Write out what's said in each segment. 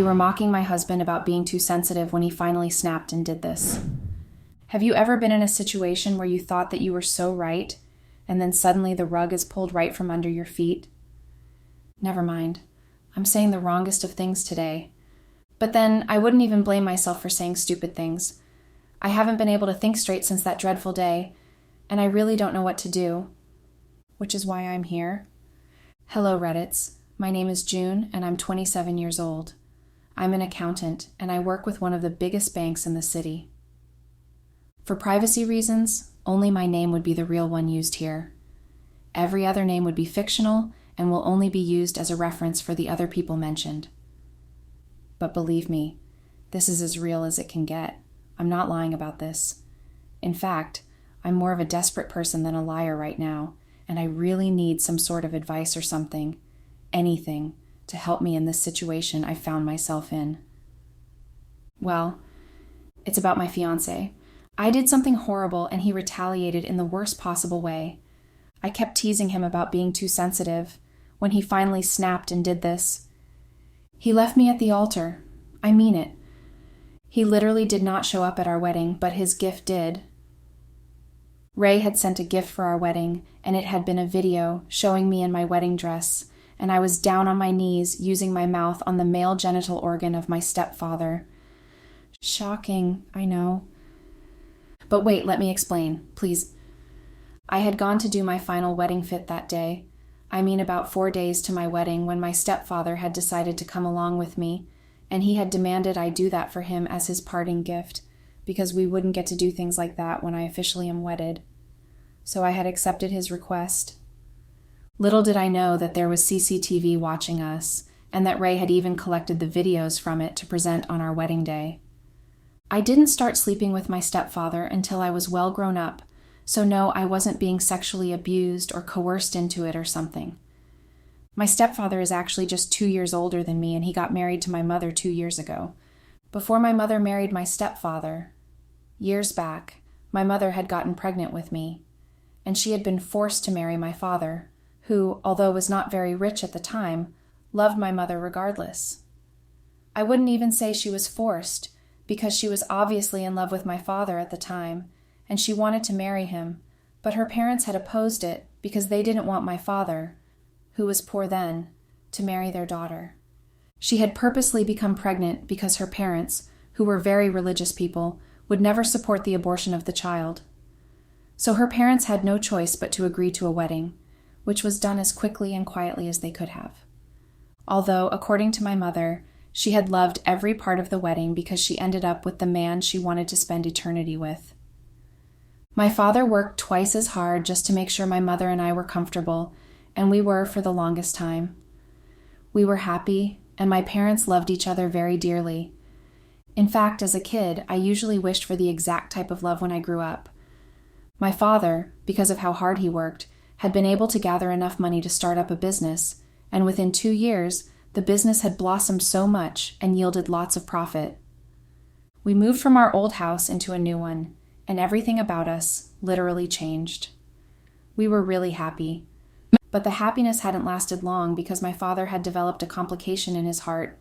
You were mocking my husband about being too sensitive when he finally snapped and did this. Have you ever been in a situation where you thought that you were so right, and then suddenly the rug is pulled right from under your feet? Never mind. I'm saying the wrongest of things today. But then I wouldn't even blame myself for saying stupid things. I haven't been able to think straight since that dreadful day, and I really don't know what to do. Which is why I'm here. Hello, Reddits. My name is June, and I'm 27 years old. I'm an accountant, and I work with one of the biggest banks in the city. For privacy reasons, only my name would be the real one used here. Every other name would be fictional and will only be used as a reference for the other people mentioned. But believe me, this is as real as it can get. I'm not lying about this. In fact, I'm more of a desperate person than a liar right now, and I really need some sort of advice or something, anything, to help me in this situation I found myself in. Well, it's about my fiancé. I did something horrible and he retaliated in the worst possible way. I kept teasing him about being too sensitive when he finally snapped and did this. He left me at the altar. I mean it. He literally did not show up at our wedding, but his gift did. Ray had sent a gift for our wedding, and it had been a video showing me in my wedding dress, and I was down on my knees using my mouth on the male genital organ of my stepfather. Shocking, I know. But wait, let me explain, please. I had gone to do my final wedding fit that day. I mean about 4 days to my wedding when my stepfather had decided to come along with me, and he had demanded I do that for him as his parting gift, because we wouldn't get to do things like that when I officially am wedded. So I had accepted his request. Little did I know that there was CCTV watching us, and that Ray had even collected the videos from it to present on our wedding day. I didn't start sleeping with my stepfather until I was well grown up, so no, I wasn't being sexually abused or coerced into it or something. My stepfather is actually just 2 years older than me, and he got married to my mother 2 years ago. Before my mother married my stepfather, years back, my mother had gotten pregnant with me, and she had been forced to marry my father, who, although was not very rich at the time, loved my mother regardless. I wouldn't even say she was forced, because she was obviously in love with my father at the time, and she wanted to marry him, but her parents had opposed it because they didn't want my father, who was poor then, to marry their daughter. She had purposely become pregnant because her parents, who were very religious people, would never support the abortion of the child. So her parents had no choice but to agree to a wedding, which was done as quickly and quietly as they could have. Although, according to my mother, she had loved every part of the wedding because she ended up with the man she wanted to spend eternity with. My father worked twice as hard just to make sure my mother and I were comfortable, and we were for the longest time. We were happy, and my parents loved each other very dearly. In fact, as a kid, I usually wished for the exact type of love when I grew up. My father, because of how hard he worked, had been able to gather enough money to start up a business, and within 2 years, the business had blossomed so much and yielded lots of profit. We moved from our old house into a new one, and everything about us literally changed. We were really happy. But the happiness hadn't lasted long because my father had developed a complication in his heart,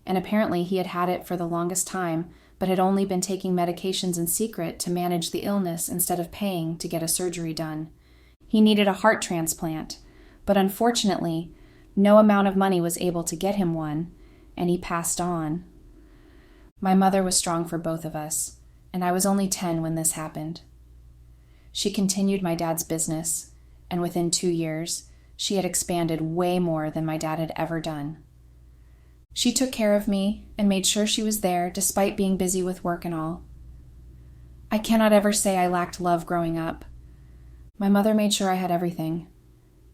and apparently he had had it for the longest time, but had only been taking medications in secret to manage the illness instead of paying to get a surgery done. He needed a heart transplant, but unfortunately, no amount of money was able to get him one, and he passed on. My mother was strong for both of us, and I was only 10 when this happened. She continued my dad's business, and within 2 years, she had expanded way more than my dad had ever done. She took care of me and made sure she was there despite being busy with work and all. I cannot ever say I lacked love growing up. My mother made sure I had everything.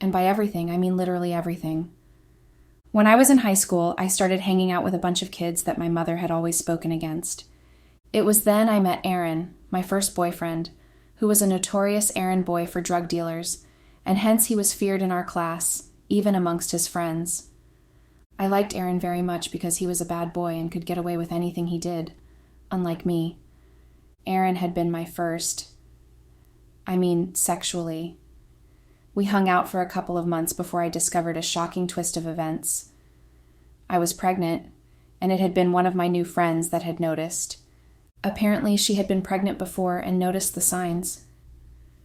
And by everything, I mean literally everything. When I was in high school, I started hanging out with a bunch of kids that my mother had always spoken against. It was then I met Aaron, my first boyfriend, who was a notorious errand boy for drug dealers, and hence he was feared in our class, even amongst his friends. I liked Aaron very much because he was a bad boy and could get away with anything he did, unlike me. Aaron had been my first. Sexually. We hung out for a couple of months before I discovered a shocking twist of events. I was pregnant, and it had been one of my new friends that had noticed. Apparently, she had been pregnant before and noticed the signs.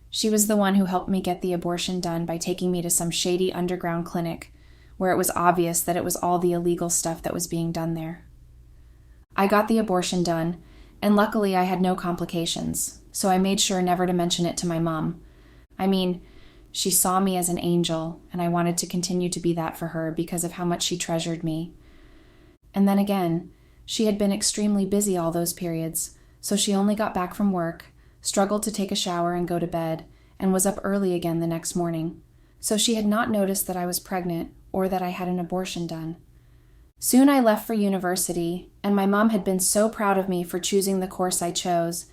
She was the one who helped me get the abortion done by taking me to some shady underground clinic where it was obvious that it was all the illegal stuff that was being done there. I got the abortion done, and luckily I had no complications, so I made sure never to mention it to my mom. I mean, she saw me as an angel, and I wanted to continue to be that for her because of how much she treasured me. And then again, she had been extremely busy all those periods, so she only got back from work, struggled to take a shower and go to bed, and was up early again the next morning. So she had not noticed that I was pregnant or that I had an abortion done. Soon I left for university, and my mom had been so proud of me for choosing the course I chose.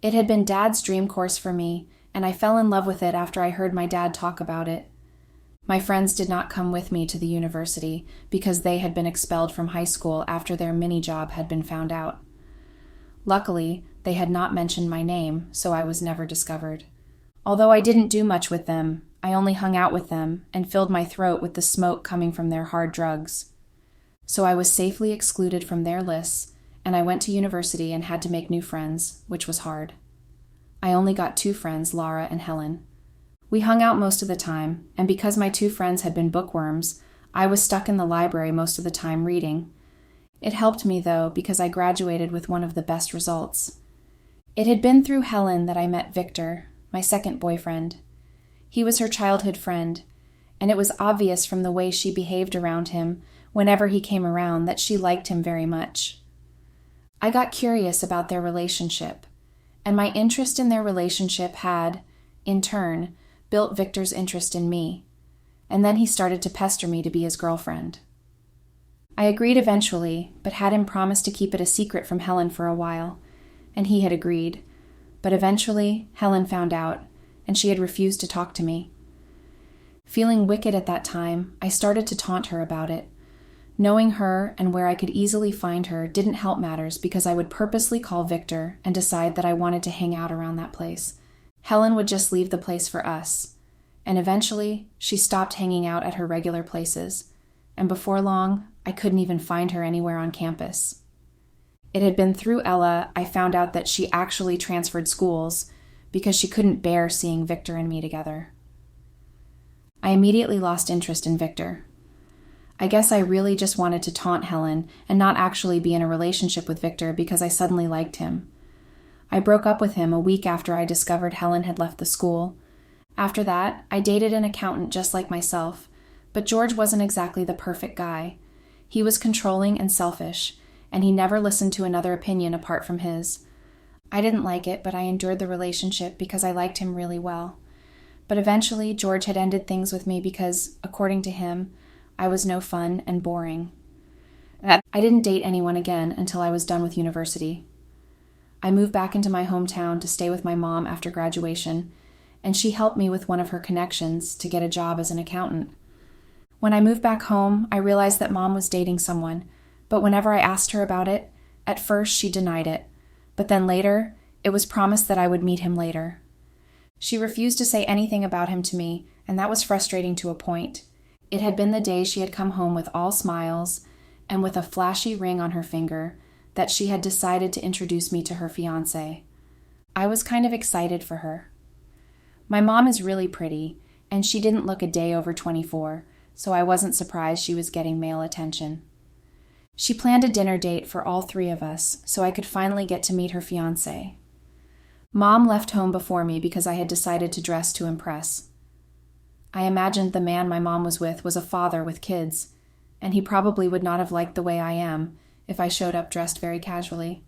It had been Dad's dream course for me, and I fell in love with it after I heard my dad talk about it. My friends did not come with me to the university because they had been expelled from high school after their mini job had been found out. Luckily, they had not mentioned my name, so I was never discovered. Although I didn't do much with them, I only hung out with them and filled my throat with the smoke coming from their hard drugs. So I was safely excluded from their lists, and I went to university and had to make new friends, which was hard. I only got 2 friends, Laura and Helen. We hung out most of the time, and because my 2 friends had been bookworms, I was stuck in the library most of the time reading. It helped me, though, because I graduated with one of the best results. It had been through Helen that I met Victor, my second boyfriend. He was her childhood friend, and it was obvious from the way she behaved around him whenever he came around that she liked him very much. I got curious about their relationship, and my interest in their relationship had, in turn, built Victor's interest in me, and then he started to pester me to be his girlfriend. I agreed eventually, but had him promise to keep it a secret from Helen for a while, and he had agreed, but eventually Helen found out, and she had refused to talk to me. Feeling wicked at that time, I started to taunt her about it. Knowing her and where I could easily find her didn't help matters because I would purposely call Victor and decide that I wanted to hang out around that place. Helen would just leave the place for us, and eventually she stopped hanging out at her regular places, and before long, I couldn't even find her anywhere on campus. It had been through Ella I found out that she actually transferred schools because she couldn't bear seeing Victor and me together. I immediately lost interest in Victor. I guess I really just wanted to taunt Helen and not actually be in a relationship with Victor because I suddenly liked him. I broke up with him a week after I discovered Helen had left the school. After that, I dated an accountant just like myself, but George wasn't exactly the perfect guy. He was controlling and selfish, and he never listened to another opinion apart from his. I didn't like it, but I endured the relationship because I liked him really well. But eventually, George had ended things with me because, according to him, I was no fun and boring. I didn't date anyone again until I was done with university. I moved back into my hometown to stay with my mom after graduation, and she helped me with one of her connections to get a job as an accountant. When I moved back home, I realized that Mom was dating someone, but whenever I asked her about it, at first she denied it, but then later, it was promised that I would meet him later. She refused to say anything about him to me, and that was frustrating to a point. It had been the day she had come home with all smiles and with a flashy ring on her finger that she had decided to introduce me to her fiancé. I was kind of excited for her. My mom is really pretty, and she didn't look a day over 24, so I wasn't surprised she was getting male attention. She planned a dinner date for all 3 of us, so I could finally get to meet her fiancé. Mom left home before me because I had decided to dress to impress. I imagined the man my mom was with was a father with kids, and he probably would not have liked the way I am if I showed up dressed very casually.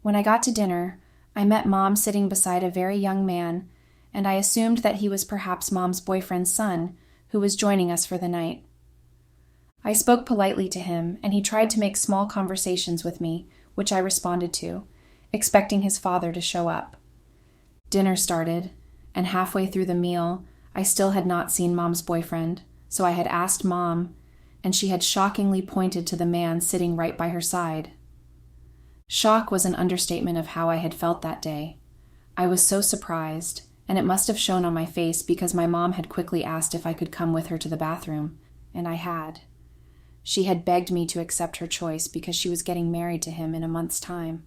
When I got to dinner, I met Mom sitting beside a very young man, and I assumed that he was perhaps Mom's boyfriend's son, who was joining us for the night. I spoke politely to him, and he tried to make small conversations with me, which I responded to, expecting his father to show up. Dinner started, and halfway through the meal, I still had not seen Mom's boyfriend, so I had asked Mom, and she had shockingly pointed to the man sitting right by her side. Shock was an understatement of how I had felt that day. I was so surprised, and it must have shown on my face because my mom had quickly asked if I could come with her to the bathroom, and I had. She had begged me to accept her choice because she was getting married to him in a month's time.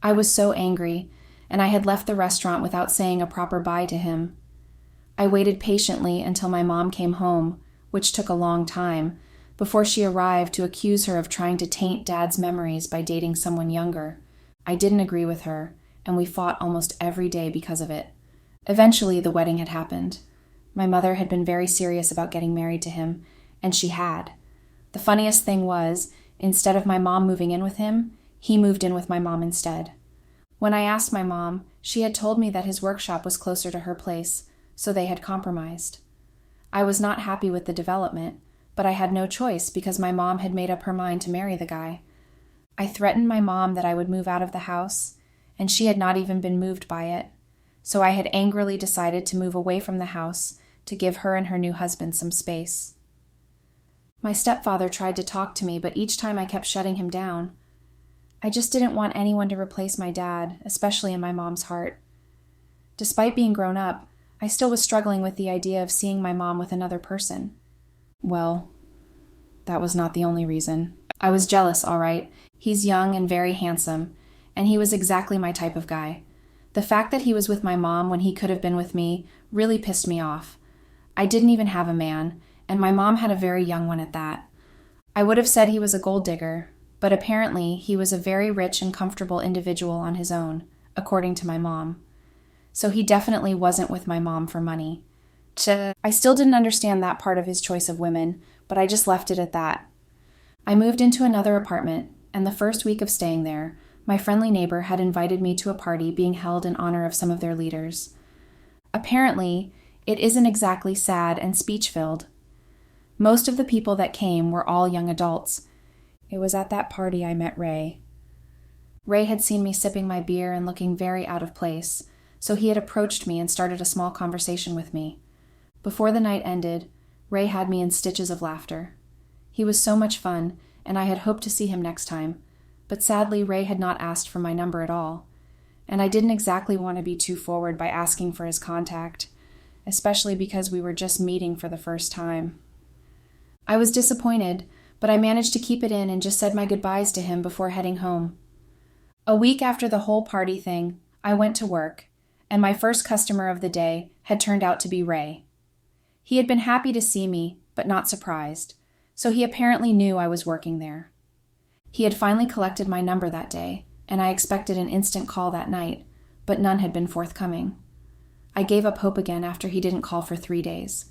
I was so angry, and I had left the restaurant without saying a proper bye to him. I waited patiently until my mom came home, which took a long time, before she arrived to accuse her of trying to taint Dad's memories by dating someone younger. I didn't agree with her, and we fought almost every day because of it. Eventually, the wedding had happened. My mother had been very serious about getting married to him, and she had. The funniest thing was, instead of my mom moving in with him, he moved in with my mom instead. When I asked my mom, she had told me that his workshop was closer to her place, so they had compromised. I was not happy with the development, but I had no choice because my mom had made up her mind to marry the guy. I threatened my mom that I would move out of the house, and she had not even been moved by it, so I had angrily decided to move away from the house to give her and her new husband some space. My stepfather tried to talk to me, but each time I kept shutting him down. I just didn't want anyone to replace my dad, especially in my mom's heart. Despite being grown up, I still was struggling with the idea of seeing my mom with another person. Well, that was not the only reason. I was jealous, all right. He's young and very handsome, and he was exactly my type of guy. The fact that he was with my mom when he could have been with me really pissed me off. I didn't even have a man, and my mom had a very young one at that. I would have said he was a gold digger, but apparently he was a very rich and comfortable individual on his own, according to my mom. So he definitely wasn't with my mom for money. I still didn't understand that part of his choice of women, but I just left it at that. I moved into another apartment, and the first week of staying there, my friendly neighbor had invited me to a party being held in honor of some of their leaders. Apparently, it isn't exactly sad and speech-filled. Most of the people that came were all young adults. It was at that party I met Ray. Ray had seen me sipping my beer and looking very out of place, so he had approached me and started a small conversation with me. Before the night ended, Ray had me in stitches of laughter. He was so much fun, and I had hoped to see him next time, but sadly Ray had not asked for my number at all, and I didn't exactly want to be too forward by asking for his contact, especially because we were just meeting for the first time. I was disappointed, but I managed to keep it in and just said my goodbyes to him before heading home. A week after the whole party thing, I went to work, and my first customer of the day had turned out to be Ray. He had been happy to see me, but not surprised, so he apparently knew I was working there. He had finally collected my number that day, and I expected an instant call that night, but none had been forthcoming. I gave up hope again after he didn't call for 3 days.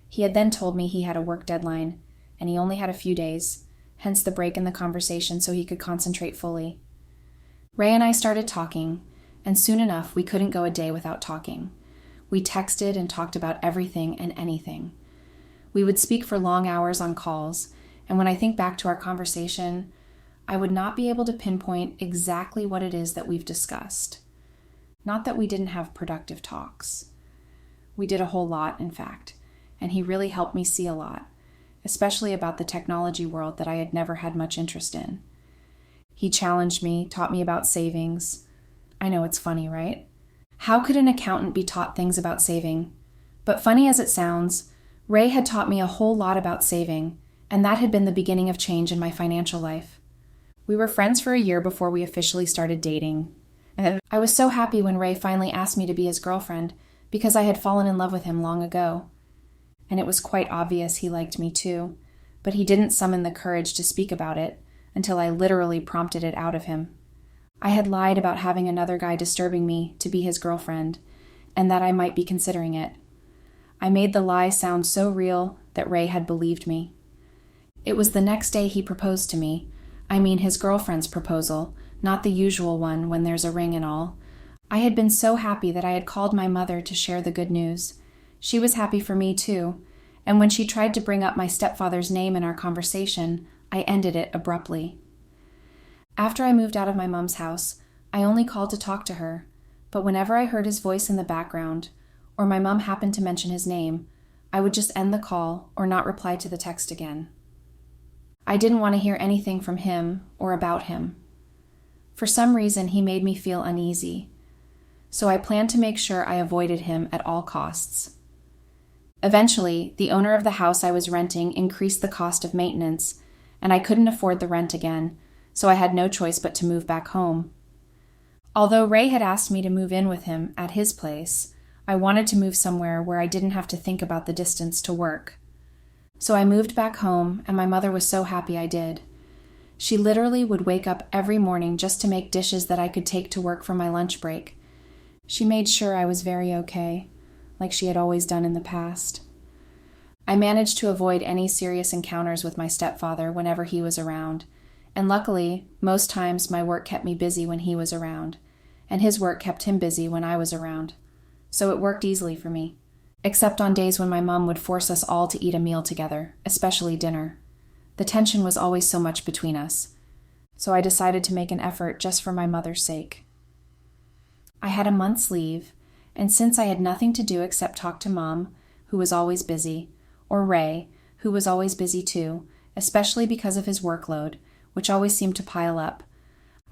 He had then told me he had a work deadline, and he only had a few days, hence the break in the conversation so he could concentrate fully. Ray and I started talking, and soon enough we couldn't go a day without talking. We texted and talked about everything and anything. We would speak for long hours on calls, and when I think back to our conversation, I would not be able to pinpoint exactly what it is that we've discussed. Not that we didn't have productive talks. We did a whole lot, in fact, and he really helped me see a lot, especially about the technology world that I had never had much interest in. He challenged me, taught me about savings. I know it's funny, right? How could an accountant be taught things about saving? But funny as it sounds, Ray had taught me a whole lot about saving, and that had been the beginning of change in my financial life. We were friends for a year before we officially started dating. And I was so happy when Ray finally asked me to be his girlfriend because I had fallen in love with him long ago. And it was quite obvious he liked me too, but he didn't summon the courage to speak about it until I literally prompted it out of him. I had lied about having another guy disturbing me to be his girlfriend, and that I might be considering it. I made the lie sound so real that Ray had believed me. It was the next day he proposed to me. I mean his girlfriend's proposal, not the usual one when there's a ring and all. I had been so happy that I had called my mother to share the good news. She was happy for me too, and when she tried to bring up my stepfather's name in our conversation, I ended it abruptly. After I moved out of my mom's house, I only called to talk to her, but whenever I heard his voice in the background, or my mom happened to mention his name, I would just end the call or not reply to the text again. I didn't want to hear anything from him or about him. For some reason, he made me feel uneasy, so I planned to make sure I avoided him at all costs. Eventually, the owner of the house I was renting increased the cost of maintenance, and I couldn't afford the rent again, so I had no choice but to move back home. Although Ray had asked me to move in with him at his place, I wanted to move somewhere where I didn't have to think about the distance to work. So I moved back home, and my mother was so happy I did. She literally would wake up every morning just to make dishes that I could take to work for my lunch break. She made sure I was very okay, like she had always done in the past. I managed to avoid any serious encounters with my stepfather whenever he was around, and luckily, most times my work kept me busy when he was around, and his work kept him busy when I was around. So it worked easily for me, except on days when my mom would force us all to eat a meal together, especially dinner. The tension was always so much between us, so I decided to make an effort just for my mother's sake. I had a month's leave, and since I had nothing to do except talk to Mom, who was always busy, or Ray, who was always busy too, especially because of his workload, which always seemed to pile up,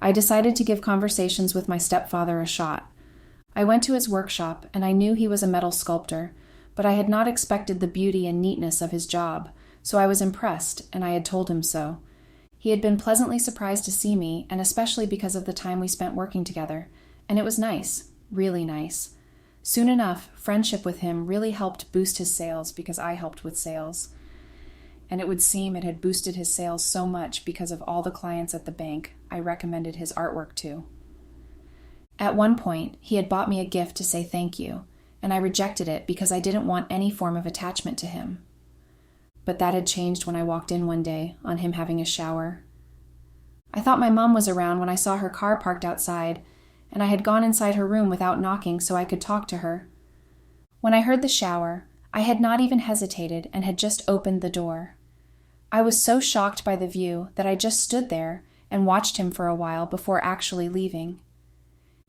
I decided to give conversations with my stepfather a shot. I went to his workshop, and I knew he was a metal sculptor, but I had not expected the beauty and neatness of his job, so I was impressed, and I had told him so. He had been pleasantly surprised to see me, and especially because of the time we spent working together, and it was nice, really nice. Soon enough, friendship with him really helped boost his sales because I helped with sales. And it would seem it had boosted his sales so much because of all the clients at the bank I recommended his artwork to. At one point, he had bought me a gift to say thank you, and I rejected it because I didn't want any form of attachment to him. But that had changed when I walked in one day on him having a shower. I thought my mom was around when I saw her car parked outside, and I had gone inside her room without knocking so I could talk to her. When I heard the shower, I had not even hesitated and had just opened the door. I was so shocked by the view that I just stood there and watched him for a while before actually leaving.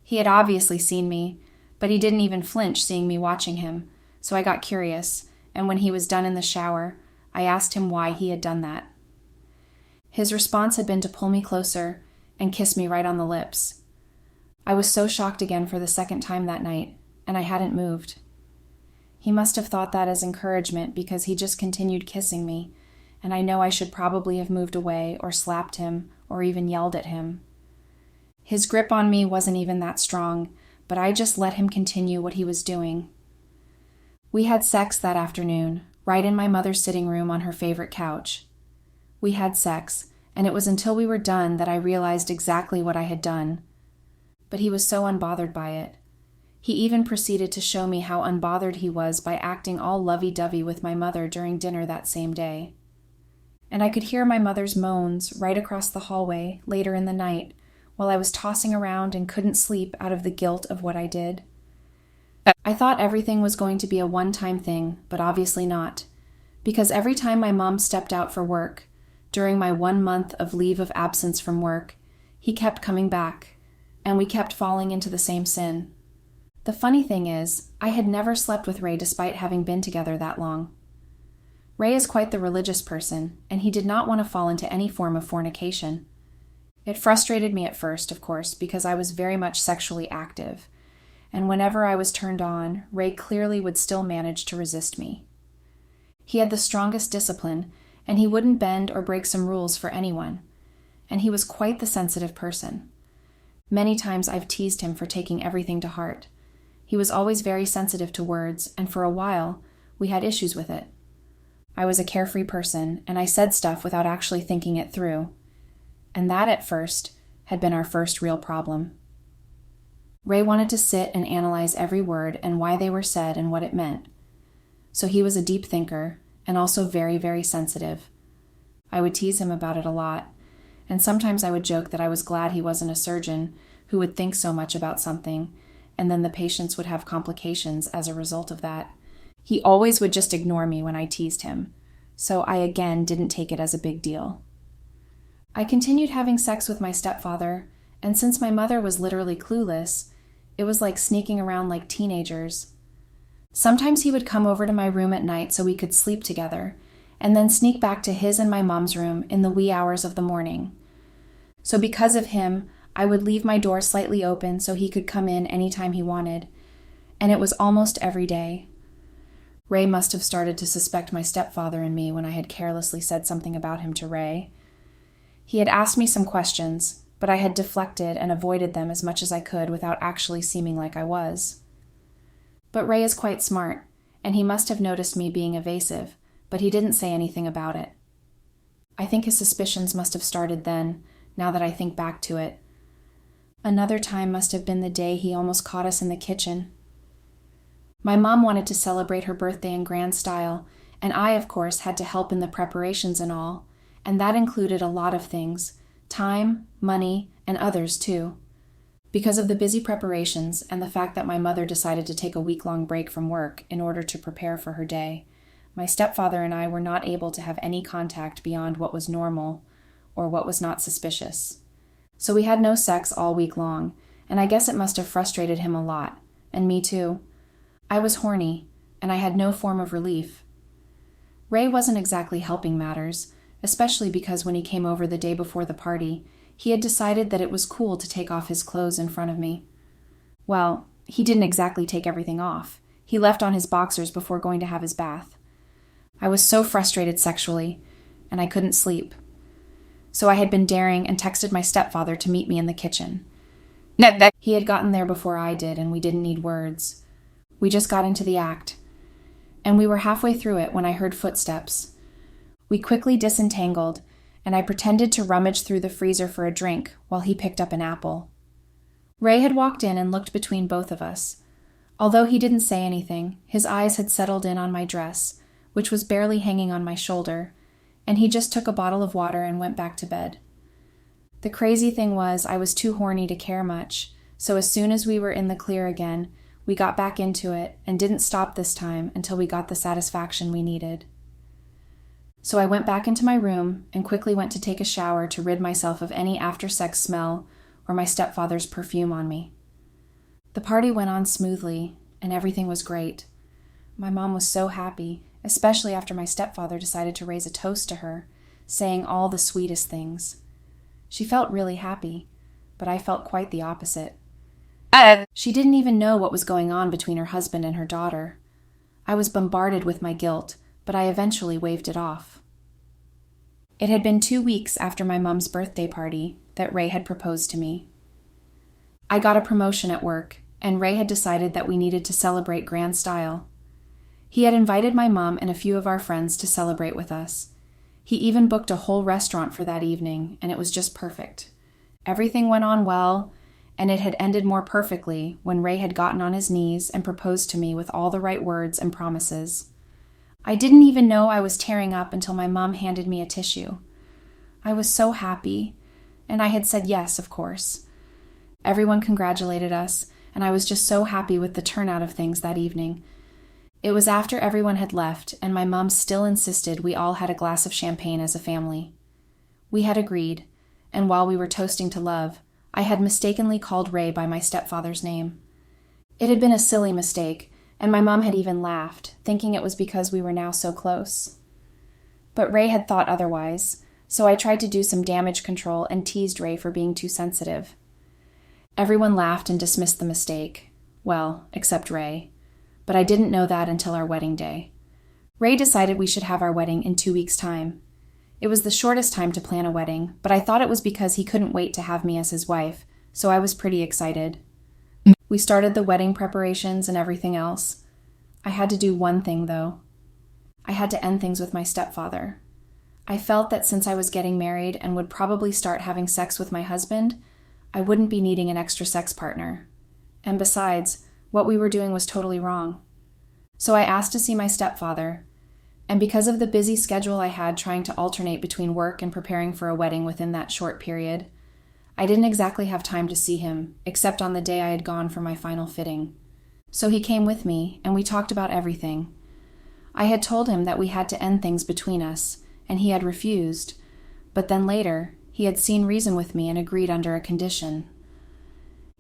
He had obviously seen me, but he didn't even flinch seeing me watching him, so I got curious, and when he was done in the shower, I asked him why he had done that. His response had been to pull me closer and kiss me right on the lips. I was so shocked again for the second time that night, and I hadn't moved. He must have thought that as encouragement because he just continued kissing me, and I know I should probably have moved away or slapped him or even yelled at him. His grip on me wasn't even that strong, but I just let him continue what he was doing. We had sex that afternoon, right in my mother's sitting room on her favorite couch. We had sex, and it was until we were done that I realized exactly what I had done. But he was so unbothered by it. He even proceeded to show me how unbothered he was by acting all lovey-dovey with my mother during dinner that same day. And I could hear my mother's moans right across the hallway later in the night while I was tossing around and couldn't sleep out of the guilt of what I did. I thought everything was going to be a one-time thing, but obviously not, because every time my mom stepped out for work, during my 1 month of leave of absence from work, he kept coming back, and we kept falling into the same sin. The funny thing is, I had never slept with Ray despite having been together that long. Ray is quite the religious person, and he did not want to fall into any form of fornication. It frustrated me at first, of course, because I was very much sexually active, and whenever I was turned on, Ray clearly would still manage to resist me. He had the strongest discipline, and he wouldn't bend or break some rules for anyone, and he was quite the sensitive person. Many times I've teased him for taking everything to heart. He was always very sensitive to words, and for a while, we had issues with it. I was a carefree person, and I said stuff without actually thinking it through. And that, at first, had been our first real problem. Ray wanted to sit and analyze every word and why they were said and what it meant. So he was a deep thinker, and also very, very sensitive. I would tease him about it a lot, and sometimes I would joke that I was glad he wasn't a surgeon who would think so much about something, and then the patients would have complications as a result of that. He always would just ignore me when I teased him, so I again didn't take it as a big deal. I continued having sex with my stepfather, and since my mother was literally clueless, it was like sneaking around like teenagers. Sometimes he would come over to my room at night so we could sleep together, and then sneak back to his and my mom's room in the wee hours of the morning. So because of him, I would leave my door slightly open so he could come in anytime he wanted, and it was almost every day. Ray must have started to suspect my stepfather and me when I had carelessly said something about him to Ray, He had asked me some questions, but I had deflected and avoided them as much as I could without actually seeming like I was. But Ray is quite smart, and he must have noticed me being evasive, but he didn't say anything about it. I think his suspicions must have started then, now that I think back to it. Another time must have been the day he almost caught us in the kitchen. My mom wanted to celebrate her birthday in grand style, and I, of course, had to help in the preparations and all, and that included a lot of things, time, money, and others too. Because of the busy preparations and the fact that my mother decided to take a week-long break from work in order to prepare for her day, my stepfather and I were not able to have any contact beyond what was normal or what was not suspicious. So we had no sex all week long, and I guess it must have frustrated him a lot, and me too. I was horny, and I had no form of relief. Ray wasn't exactly helping matters, especially because when he came over the day before the party, he had decided that it was cool to take off his clothes in front of me. Well, he didn't exactly take everything off. He left on his boxers before going to have his bath. I was so frustrated sexually, and I couldn't sleep. So I had been daring and texted my stepfather to meet me in the kitchen. He had gotten there before I did, and we didn't need words. We just got into the act. And we were halfway through it when I heard footsteps. We quickly disentangled, and I pretended to rummage through the freezer for a drink while he picked up an apple. Ray had walked in and looked between both of us. Although he didn't say anything, his eyes had settled in on my dress, which was barely hanging on my shoulder, and he just took a bottle of water and went back to bed. The crazy thing was I was too horny to care much, so as soon as we were in the clear again, we got back into it and didn't stop this time until we got the satisfaction we needed. So I went back into my room and quickly went to take a shower to rid myself of any after-sex smell or my stepfather's perfume on me. The party went on smoothly, and everything was great. My mom was so happy, especially after my stepfather decided to raise a toast to her, saying all the sweetest things. She felt really happy, but I felt quite the opposite. She didn't even know what was going on between her husband and her daughter. I was bombarded with my guilt, but I eventually waved it off. It had been 2 weeks after my mom's birthday party that Ray had proposed to me. I got a promotion at work, and Ray had decided that we needed to celebrate grand style. He had invited my mom and a few of our friends to celebrate with us. He even booked a whole restaurant for that evening, and it was just perfect. Everything went on well, and it had ended more perfectly when Ray had gotten on his knees and proposed to me with all the right words and promises. I didn't even know I was tearing up until my mom handed me a tissue. I was so happy, and I had said yes, of course. Everyone congratulated us, and I was just so happy with the turnout of things that evening. It was after everyone had left, and my mom still insisted we all had a glass of champagne as a family. We had agreed, and while we were toasting to love, I had mistakenly called Ray by my stepfather's name. It had been a silly mistake, and my mom had even laughed, thinking it was because we were now so close. But Ray had thought otherwise, so I tried to do some damage control and teased Ray for being too sensitive. Everyone laughed and dismissed the mistake. Well, except Ray. But I didn't know that until our wedding day. Ray decided we should have our wedding in 2 weeks' time. It was the shortest time to plan a wedding, but I thought it was because he couldn't wait to have me as his wife, so I was pretty excited. We started the wedding preparations and everything else. I had to do one thing, though. I had to end things with my stepfather. I felt that since I was getting married and would probably start having sex with my husband, I wouldn't be needing an extra sex partner. And besides, what we were doing was totally wrong. So I asked to see my stepfather, and because of the busy schedule I had trying to alternate between work and preparing for a wedding within that short period, I didn't exactly have time to see him, except on the day I had gone for my final fitting. So he came with me, and we talked about everything. I had told him that we had to end things between us, and he had refused, but then later, he had seen reason with me and agreed under a condition.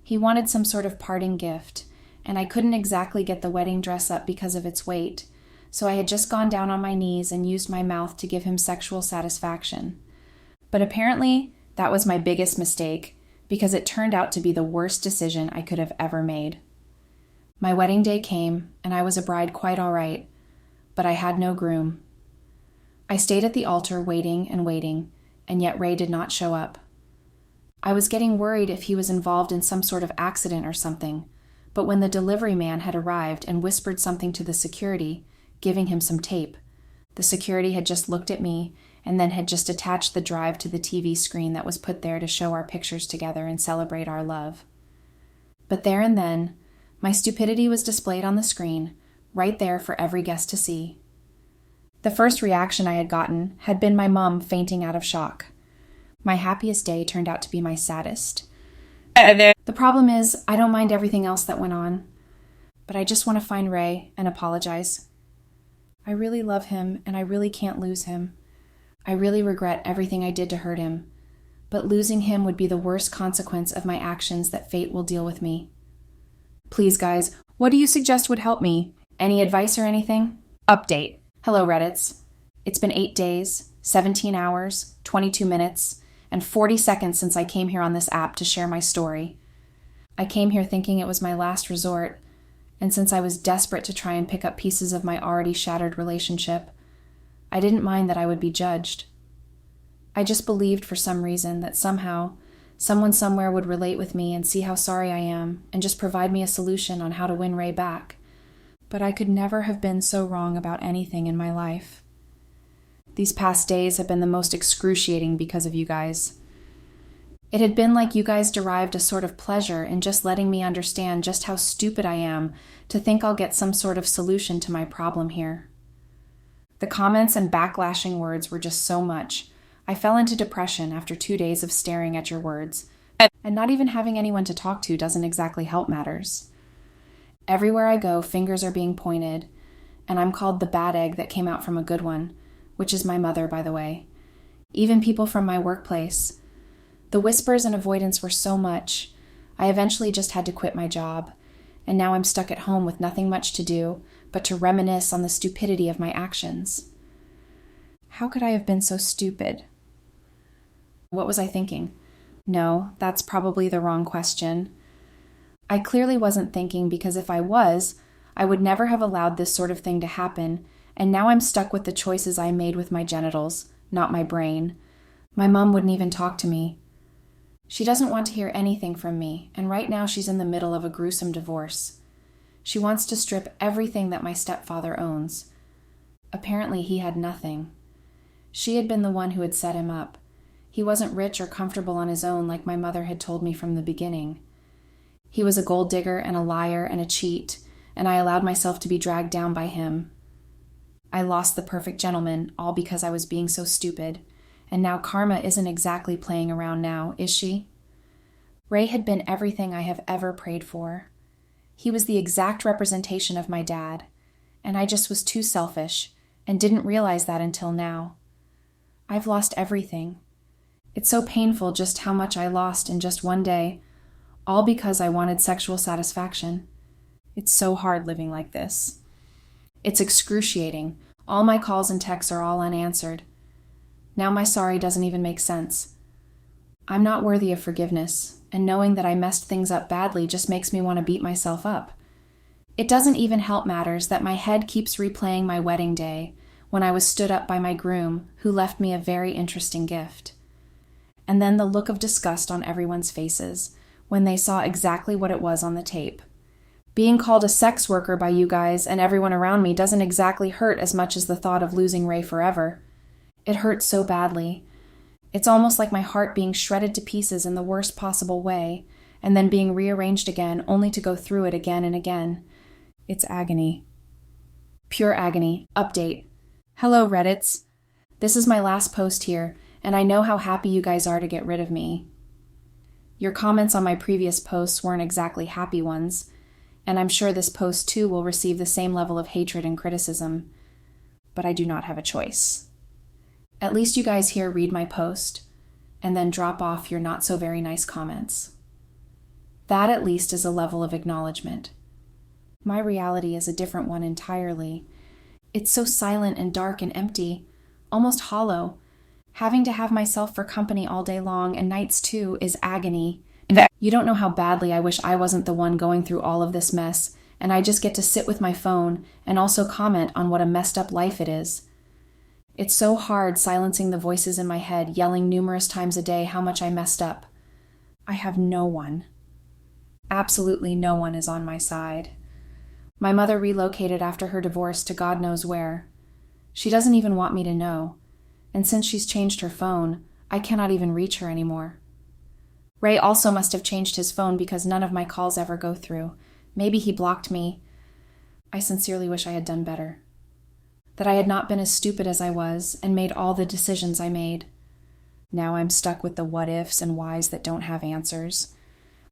He wanted some sort of parting gift, and I couldn't exactly get the wedding dress up because of its weight, so I had just gone down on my knees and used my mouth to give him sexual satisfaction. But apparently, that was my biggest mistake, because it turned out to be the worst decision I could have ever made. My wedding day came, and I was a bride quite all right, but I had no groom. I stayed at the altar waiting and waiting, and yet Ray did not show up. I was getting worried if he was involved in some sort of accident or something, but when the delivery man had arrived and whispered something to the security, giving him some tape, the security had just looked at me and then had just attached the drive to the TV screen that was put there to show our pictures together and celebrate our love. But there and then, my stupidity was displayed on the screen, right there for every guest to see. The first reaction I had gotten had been my mom fainting out of shock. My happiest day turned out to be my saddest. The problem is, I don't mind everything else that went on, but I just want to find Ray and apologize. I really love him, and I really can't lose him. I really regret everything I did to hurt him, but losing him would be the worst consequence of my actions that fate will deal with me. Please, guys, what do you suggest would help me? Any advice or anything? Update. Hello, Reddits. It's been 8 days, 17 hours, 22 minutes, and 40 seconds since I came here on this app to share my story. I came here thinking it was my last resort, and since I was desperate to try and pick up pieces of my already shattered relationship, I didn't mind that I would be judged. I just believed for some reason that somehow, someone somewhere would relate with me and see how sorry I am and just provide me a solution on how to win Ray back. But I could never have been so wrong about anything in my life. These past days have been the most excruciating because of you guys. It had been like you guys derived a sort of pleasure in just letting me understand just how stupid I am to think I'll get some sort of solution to my problem here. The comments and backlashing words were just so much. I fell into depression after 2 days of staring at your words, and not even having anyone to talk to doesn't exactly help matters. Everywhere I go, fingers are being pointed, and I'm called the bad egg that came out from a good one, which is my mother, by the way. Even people from my workplace. The whispers and avoidance were so much, I eventually just had to quit my job, and now I'm stuck at home with nothing much to do but to reminisce on the stupidity of my actions. How could I have been so stupid? What was I thinking? No, that's probably the wrong question. I clearly wasn't thinking because if I was, I would never have allowed this sort of thing to happen, and now I'm stuck with the choices I made with my genitals, not my brain. My mom wouldn't even talk to me. She doesn't want to hear anything from me, and right now she's in the middle of a gruesome divorce. She wants to strip everything that my stepfather owns. Apparently he had nothing. She had been the one who had set him up. He wasn't rich or comfortable on his own like my mother had told me from the beginning. He was a gold digger and a liar and a cheat, and I allowed myself to be dragged down by him. I lost the perfect gentleman, all because I was being so stupid, and now karma isn't exactly playing around now, is she? Ray had been everything I have ever prayed for. He was the exact representation of my dad, and I just was too selfish and didn't realize that until now. I've lost everything. It's so painful just how much I lost in just one day, all because I wanted sexual satisfaction. It's so hard living like this. It's excruciating. All my calls and texts are all unanswered. Now my sorry doesn't even make sense. I'm not worthy of forgiveness, and knowing that I messed things up badly just makes me want to beat myself up. It doesn't even help matters that my head keeps replaying my wedding day when I was stood up by my groom, who left me a very interesting gift. And then the look of disgust on everyone's faces when they saw exactly what it was on the tape. Being called a sex worker by you guys and everyone around me doesn't exactly hurt as much as the thought of losing Ray forever. It hurts so badly. It's almost like my heart being shredded to pieces in the worst possible way, and then being rearranged again only to go through it again and again. It's agony. Pure agony. Update. Hello, Reddits. This is my last post here, and I know how happy you guys are to get rid of me. Your comments on my previous posts weren't exactly happy ones, and I'm sure this post too will receive the same level of hatred and criticism. But I do not have a choice. At least you guys here read my post, and then drop off your not so very nice comments. That at least is a level of acknowledgement. My reality is a different one entirely. It's so silent and dark and empty, almost hollow. Having to have myself for company all day long, and nights too, is agony. You don't know how badly I wish I wasn't the one going through all of this mess, and I just get to sit with my phone and also comment on what a messed up life it is. It's so hard silencing the voices in my head, yelling numerous times a day how much I messed up. I have no one. Absolutely no one is on my side. My mother relocated after her divorce to God knows where. She doesn't even want me to know. And since she's changed her phone, I cannot even reach her anymore. Ray also must have changed his phone because none of my calls ever go through. Maybe he blocked me. I sincerely wish I had done better. That I had not been as stupid as I was and made all the decisions I made. Now I'm stuck with the what-ifs and whys that don't have answers.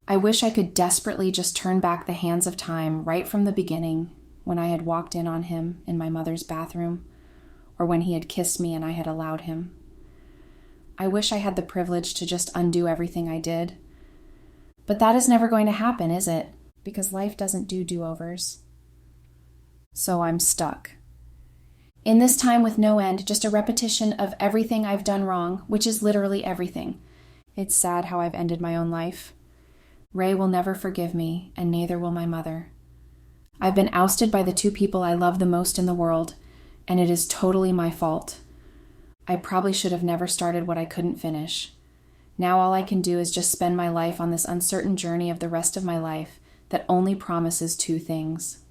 I wish I could desperately just turn back the hands of time right from the beginning, when I had walked in on him in my mother's bathroom, or when he had kissed me and I had allowed him. I wish I had the privilege to just undo everything I did. But that is never going to happen, is it? Because life doesn't do do-overs. So I'm stuck. In this time with no end, just a repetition of everything I've done wrong, which is literally everything. It's sad how I've ended my own life. Ray will never forgive me, and neither will my mother. I've been ousted by the two people I love the most in the world, and it is totally my fault. I probably should have never started what I couldn't finish. Now all I can do is just spend my life on this uncertain journey of the rest of my life that only promises two things: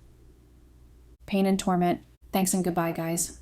pain and torment. Thanks and goodbye, guys.